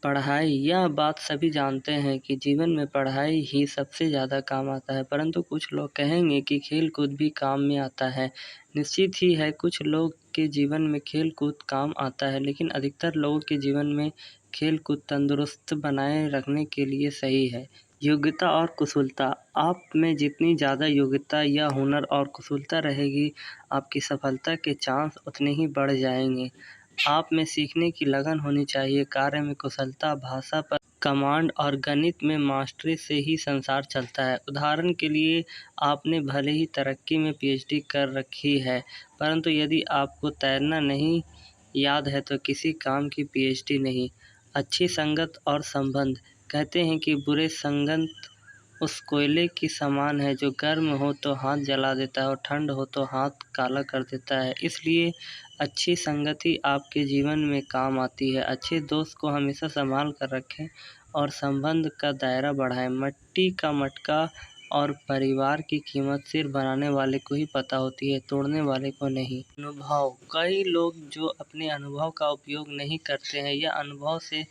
पढ़ाई, यह बात सभी जानते हैं कि जीवन में पढ़ाई ही सबसे ज़्यादा काम आता है, परंतु कुछ लोग कहेंगे कि खेल-कूद भी काम में आता है। निश्चित ही है, कुछ लोग के जीवन में खेल-कूद काम आता है, लेकिन अधिकतर लोगों के जीवन में खेल-कूद तंदुरुस्त बनाए रखने के लिए सही है। योग्यता और कुशलता, आप में जितनी ज़्यादा योग्यता या हुनर और कुशलता रहेगी, आपकी सफलता के चांस उतने ही बढ़ जाएँगे। आप में सीखने की लगन होनी चाहिए, कार्य में कुशलता, भाषा पर कमांड और गणित में मास्टरी से ही संसार चलता है। उदाहरण के लिए, आपने भले ही तरक्की में पीएचडी कर रखी है, परंतु यदि आपको तैरना नहीं याद है तो किसी काम की पीएचडी नहीं। अच्छी संगत और संबंध, कहते हैं कि बुरे संगत उस कोयले की समान है जो गर्म हो तो हाथ जला देता है और ठंड हो तो हाथ काला कर देता है। इसलिए अच्छी संगति आपके जीवन में काम आती है। अच्छे दोस्त को हमेशा संभाल कर रखें और संबंध का दायरा बढ़ाएं। मिट्टी का मटका और परिवार की कीमत सिर्फ बनाने वाले को ही पता होती है, तोड़ने वाले को नहीं। अनुभव, कई लोग जो अपने अनुभव का उपयोग नहीं करते हैं या अनुभव से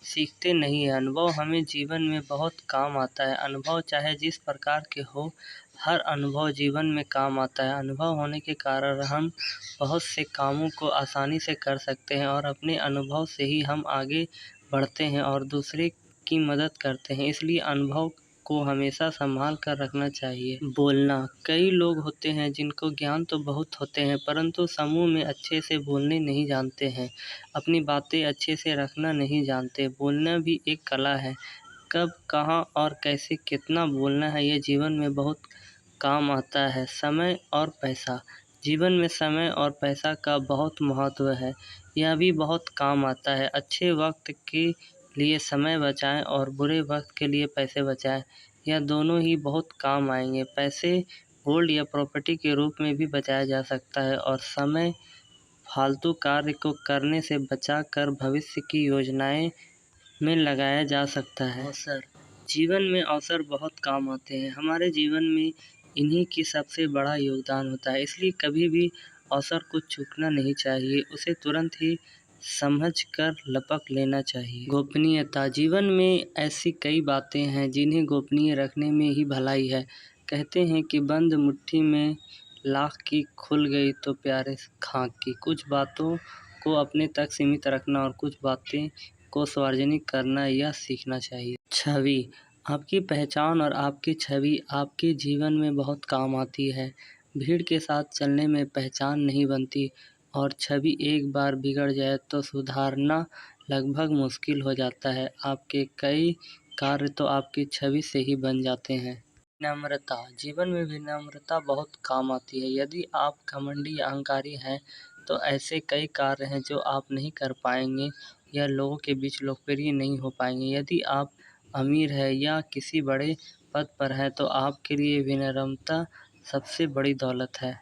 सीखते नहीं हैं। अनुभव हमें जीवन में बहुत काम आता है। अनुभव चाहे जिस प्रकार के हो, हर अनुभव जीवन में काम आता है। अनुभव होने के कारण हम बहुत से कामों को आसानी से कर सकते हैं और अपने अनुभव से ही हम आगे बढ़ते हैं और दूसरे की मदद करते हैं। इसलिए अनुभव को हमेशा संभाल कर रखना चाहिए। बोलना, कई लोग होते हैं जिनको ज्ञान तो बहुत होते हैं, परंतु समूह में अच्छे से बोलने नहीं जानते हैं, अपनी बातें अच्छे से रखना नहीं जानते। बोलना भी एक कला है। कब, कहाँ और कैसे कितना बोलना है, ये जीवन में बहुत काम आता है। समय और पैसा, जीवन में समय और पैसा का बहुत महत्व है, यह भी बहुत काम आता है। अच्छे वक्त के लिए समय बचाएं और बुरे वक्त के लिए पैसे बचाएं, यह दोनों ही बहुत काम आएंगे। पैसे गोल्ड या प्रॉपर्टी के रूप में भी बचाया जा सकता है और समय फालतू कार्य को करने से बचा कर भविष्य की योजनाएं में लगाया जा सकता है। अवसर, जीवन में अवसर बहुत काम आते हैं। हमारे जीवन में इन्हीं की सबसे बड़ा योगदान होता है, इसलिए कभी भी अवसर को चूकना नहीं चाहिए, उसे तुरंत ही समझ कर लपक लेना चाहिए। गोपनीयता, जीवन में ऐसी कई बातें हैं जिन्हें गोपनीय रखने में ही भलाई है। कहते हैं कि बंद मुट्ठी में लाख की खुल गई तो प्यारे खाक की। कुछ बातों को अपने तक सीमित रखना और कुछ बातें को सार्वजनिक करना, यह सीखना चाहिए। छवि, आपकी पहचान और आपकी छवि आपके जीवन में बहुत काम आती है। भीड़ के साथ चलने में पहचान नहीं बनती और छवि एक बार बिगड़ जाए तो सुधारना लगभग मुश्किल हो जाता है। आपके कई कार्य तो आपकी छवि से ही बन जाते हैं। विनम्रता, जीवन में विनम्रता बहुत काम आती है। यदि आप घमंडी या अहंकारी हैं तो ऐसे कई कार्य हैं जो आप नहीं कर पाएंगे या लोगों के बीच लोकप्रिय नहीं हो पाएंगे। यदि आप अमीर हैं या किसी बड़े पद पर हैं तो आपके लिए विनम्रता सबसे बड़ी दौलत है।